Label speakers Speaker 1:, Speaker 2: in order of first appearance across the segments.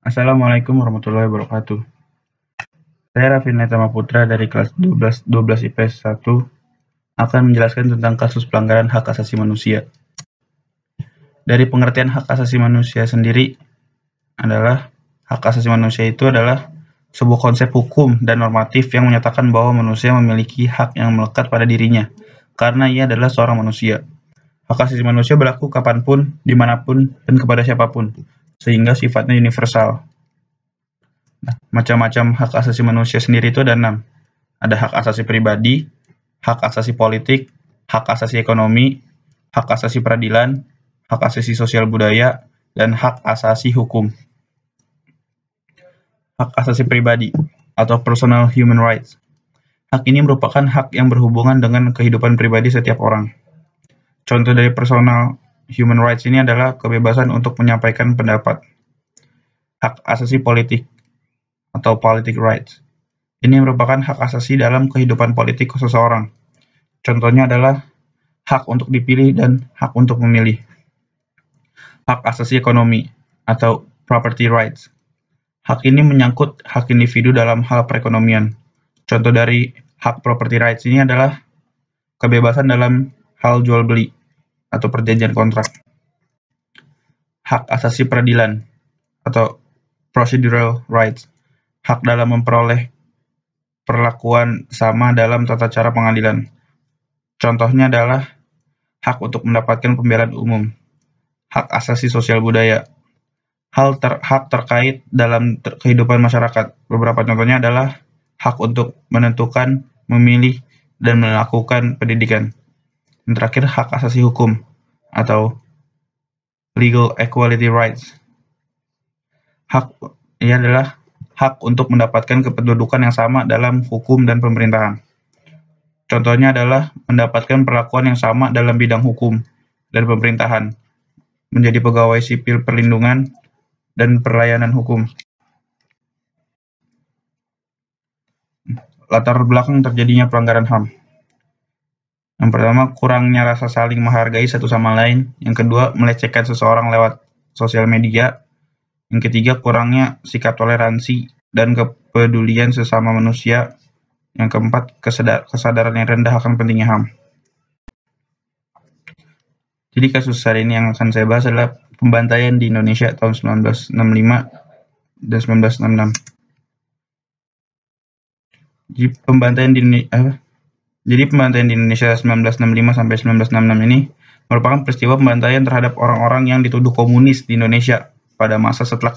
Speaker 1: Assalamualaikum warahmatullahi wabarakatuh. Saya Raffi Netama Putra dari kelas 12 IPS 1 akan menjelaskan tentang kasus pelanggaran hak asasi manusia. Dari pengertian hak asasi manusia sendiri adalah hak asasi manusia itu adalah sebuah konsep hukum dan normatif yang menyatakan bahwa manusia memiliki hak yang melekat pada dirinya karena ia adalah seorang manusia. Hak asasi manusia berlaku kapanpun, dimanapun, dan kepada siapapun, sehingga sifatnya universal. Macam-macam hak asasi manusia sendiri itu ada 6. Ada hak asasi pribadi, hak asasi politik, hak asasi ekonomi, hak asasi peradilan, hak asasi sosial budaya, dan hak asasi hukum. Hak asasi pribadi atau personal human rights. Hak ini merupakan hak yang berhubungan dengan kehidupan pribadi setiap orang. Contoh dari personal human rights ini adalah kebebasan untuk menyampaikan pendapat. Hak asasi politik atau politic rights. Ini merupakan hak asasi dalam kehidupan politik seseorang. Contohnya adalah hak untuk dipilih dan hak untuk memilih. Hak asasi ekonomi atau property rights. Hak ini menyangkut hak individu dalam hal perekonomian. Contoh dari hak property rights ini adalah kebebasan dalam hal jual beli atau perjanjian kontrak. Hak asasi peradilan atau procedural rights. Hak dalam memperoleh perlakuan sama dalam tata cara pengadilan. Contohnya adalah hak untuk mendapatkan pembelaan umum. Hak asasi sosial budaya. Hak terkait dalam kehidupan masyarakat. Beberapa contohnya adalah hak untuk menentukan, memilih, dan melakukan pendidikan. Dan terakhir, hak asasi hukum atau legal equality rights. Hak ini adalah hak untuk mendapatkan kependudukan yang sama dalam hukum dan pemerintahan. Contohnya adalah mendapatkan perlakuan yang sama dalam bidang hukum dan pemerintahan, menjadi pegawai sipil perlindungan dan pelayanan hukum. Latar belakang terjadinya pelanggaran HAM. Yang pertama, kurangnya rasa saling menghargai satu sama lain. Yang kedua, melecehkan seseorang lewat sosial media. Yang ketiga, kurangnya sikap toleransi dan kepedulian sesama manusia. Yang keempat, kesadaran yang rendah akan pentingnya HAM. Jadi kasus hari ini yang akan saya bahas adalah pembantaian di Indonesia tahun 1965 dan 1966. Jadi pembantaian di Indonesia 1965 sampai 1966 ini merupakan peristiwa pembantaian terhadap orang-orang yang dituduh komunis di Indonesia pada masa setelah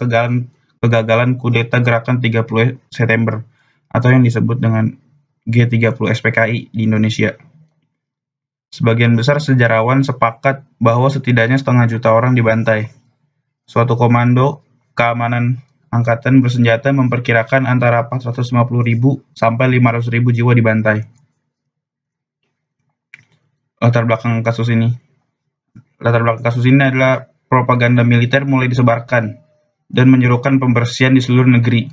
Speaker 1: kegagalan kudeta gerakan 30 September atau yang disebut dengan G30 SPKI di Indonesia. Sebagian besar sejarawan sepakat bahwa setidaknya 1,5 juta orang dibantai. Suatu komando keamanan angkatan bersenjata memperkirakan antara 450.000 sampai 500.000 jiwa dibantai. Latar belakang kasus ini adalah propaganda militer mulai disebarkan dan menyerukan pembersihan di seluruh negeri.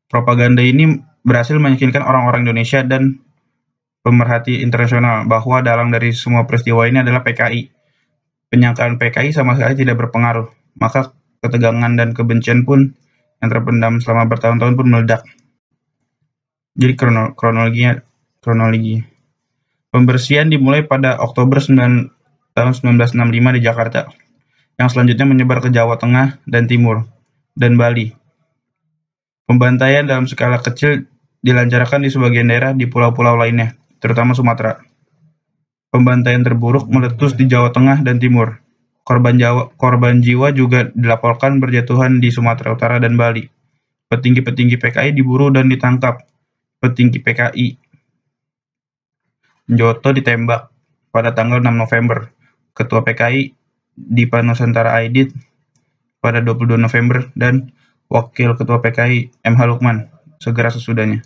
Speaker 1: Propaganda ini berhasil meyakinkan orang-orang Indonesia dan pemerhati internasional bahwa dalang dari semua peristiwa ini adalah PKI. Penyangkaan PKI sama sekali tidak berpengaruh, maka ketegangan dan kebencian pun yang terpendam selama bertahun-tahun pun meledak. Jadi kronologi. Pembersihan dimulai pada Oktober tahun 1965 di Jakarta, yang selanjutnya menyebar ke Jawa Tengah dan Timur, dan Bali. Pembantaian dalam skala kecil dilancarkan di sebagian daerah di pulau-pulau lainnya, terutama Sumatera. Pembantaian terburuk meletus di Jawa Tengah dan Timur. Korban jiwa juga dilaporkan berjatuhan di Sumatera Utara dan Bali. Petinggi-petinggi PKI diburu dan ditangkap. Petinggi PKI Njoto ditembak pada tanggal 6 November. Ketua PKI Dipa Nusantara Aidit pada 22 November dan Wakil Ketua PKI M.H. Lukman segera sesudahnya.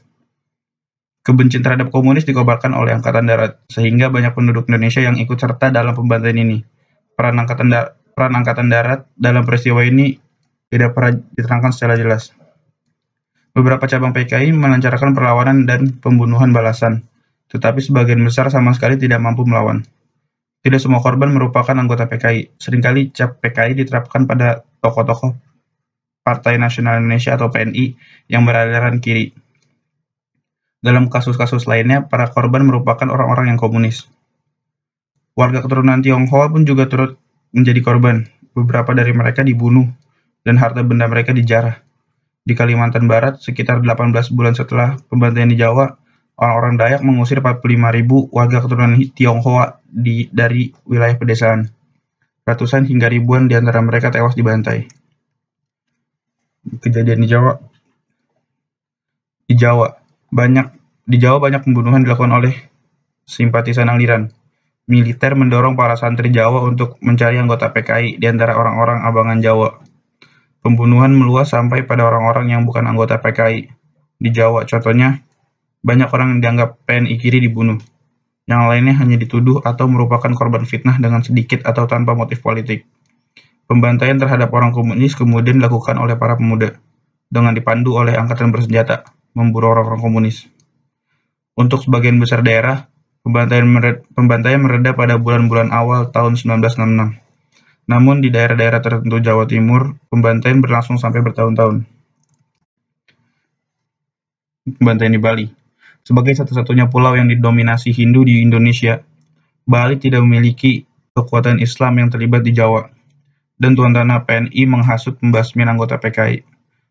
Speaker 1: Kebencian terhadap komunis dikobarkan oleh Angkatan Darat, sehingga banyak penduduk Indonesia yang ikut serta dalam pembantaian ini. Peran Angkatan Darat dalam peristiwa ini tidak pernah diterangkan secara jelas. Beberapa cabang PKI melancarkan perlawanan dan pembunuhan balasan, tetapi sebagian besar sama sekali tidak mampu melawan. Tidak semua korban merupakan anggota PKI. Seringkali cap PKI diterapkan pada tokoh-tokoh Partai Nasional Indonesia atau PNI yang beraliran kiri. Dalam kasus-kasus lainnya, para korban merupakan orang-orang yang komunis. Warga keturunan Tionghoa pun juga turut menjadi korban. Beberapa dari mereka dibunuh dan harta benda mereka dijarah. Di Kalimantan Barat, sekitar 18 bulan setelah pembantaian di Jawa, orang-orang Dayak mengusir 45.000 warga keturunan Tionghoa dari wilayah pedesaan. Ratusan hingga ribuan di antara mereka tewas dibantai. Kejadian di Jawa banyak pembunuhan dilakukan oleh simpatisan aliran. Militer mendorong para santri Jawa untuk mencari anggota PKI di antara orang-orang abangan Jawa. Pembunuhan meluas sampai pada orang-orang yang bukan anggota PKI di Jawa. Contohnya, banyak orang yang dianggap PNI kiri dibunuh. Yang lainnya hanya dituduh atau merupakan korban fitnah dengan sedikit atau tanpa motif politik. Pembantaian terhadap orang komunis kemudian dilakukan oleh para pemuda dengan dipandu oleh angkatan bersenjata memburu orang-orang komunis. Untuk sebagian besar daerah, pembantaian mereda pada bulan-bulan awal tahun 1966. Namun di daerah-daerah tertentu Jawa Timur, pembantaian berlangsung sampai bertahun-tahun. Pembantaian di Bali. Sebagai satu-satunya pulau yang didominasi Hindu di Indonesia, Bali tidak memiliki kekuatan Islam yang terlibat di Jawa, dan tuan tanah PNI menghasut pembasmian anggota PKI.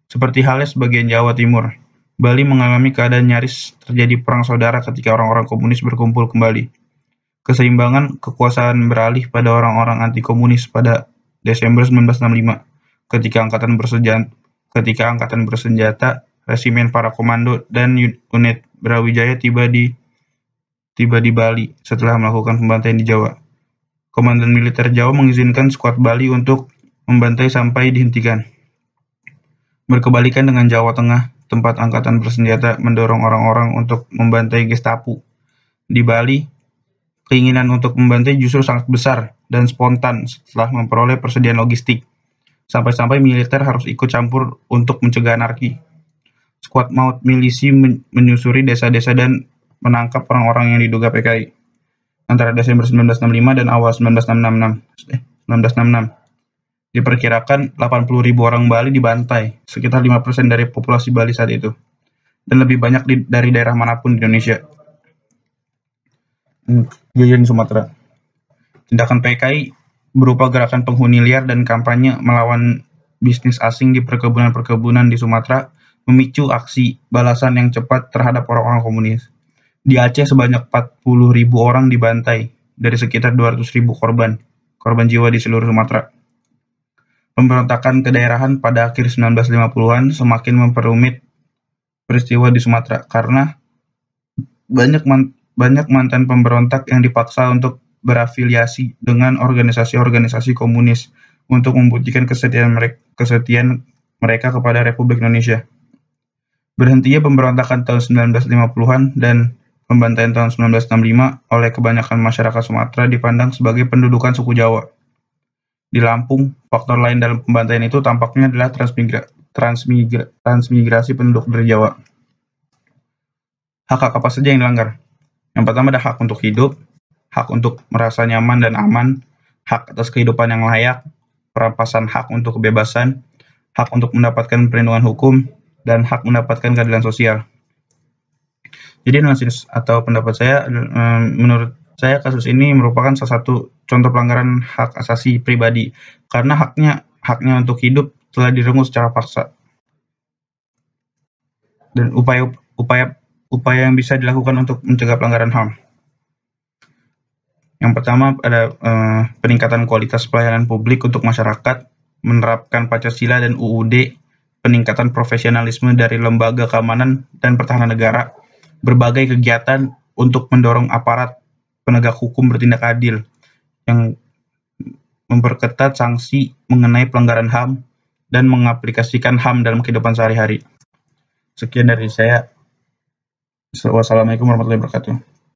Speaker 1: Seperti halnya sebagian Jawa Timur, Bali mengalami keadaan nyaris terjadi perang saudara ketika orang-orang komunis berkumpul kembali. Keseimbangan kekuasaan beralih pada orang-orang anti-komunis pada Desember 1965, ketika angkatan bersenjata, resimen para komando, dan unit Brawijaya tiba di Bali setelah melakukan pembantaian di Jawa. Komandan militer Jawa mengizinkan skuad Bali untuk membantai sampai dihentikan. Berkebalikan dengan Jawa Tengah, tempat angkatan bersenjata mendorong orang-orang untuk membantai Gestapo. Di Bali, keinginan untuk membantai justru sangat besar dan spontan setelah memperoleh persediaan logistik. Sampai-sampai militer harus ikut campur untuk mencegah anarki. Skuad maut milisi menyusuri desa-desa dan menangkap orang-orang yang diduga PKI. Antara Desember 1965 dan awal 1966. Diperkirakan 80.000 orang Bali dibantai, sekitar 5% dari populasi Bali saat itu, dan lebih banyak dari daerah manapun di Indonesia. Kejadian di Sumatera. Tindakan PKI berupa gerakan penghuni liar dan kampanye melawan bisnis asing di perkebunan-perkebunan di Sumatera memicu aksi balasan yang cepat terhadap orang-orang komunis. Di Aceh sebanyak 40.000 orang dibantai dari sekitar 200.000 korban jiwa di seluruh Sumatera. Pemberontakan kedaerahan pada akhir 1950-an semakin memperumit peristiwa di Sumatera karena banyak mantan pemberontak yang dipaksa untuk berafiliasi dengan organisasi-organisasi komunis untuk membuktikan kesetiaan mereka kepada Republik Indonesia. Berhentinya pemberontakan tahun 1950-an dan pembantaian tahun 1965 oleh kebanyakan masyarakat Sumatera dipandang sebagai pendudukan suku Jawa. Di Lampung, faktor lain dalam pembantaian itu tampaknya adalah transmigrasi penduduk dari Jawa. Hak-hak apa saja yang dilanggar? Yang pertama ada hak untuk hidup, hak untuk merasa nyaman dan aman, hak atas kehidupan yang layak, perampasan hak untuk kebebasan, hak untuk mendapatkan perlindungan hukum, dan hak mendapatkan keadilan sosial. Jadi analisis atau pendapat saya, menurut saya kasus ini merupakan salah satu contoh pelanggaran hak asasi pribadi karena haknya untuk hidup telah direnggut secara paksa. Dan upaya yang bisa dilakukan untuk mencegah pelanggaran HAM. Yang pertama ada peningkatan kualitas pelayanan publik untuk masyarakat, menerapkan Pancasila dan UUD, peningkatan profesionalisme dari lembaga keamanan dan pertahanan negara, berbagai kegiatan untuk mendorong aparat penegak hukum bertindak adil, yang memperketat sanksi mengenai pelanggaran HAM dan mengaplikasikan HAM dalam kehidupan sehari-hari. Sekian dari saya. Wassalamualaikum warahmatullahi wabarakatuh.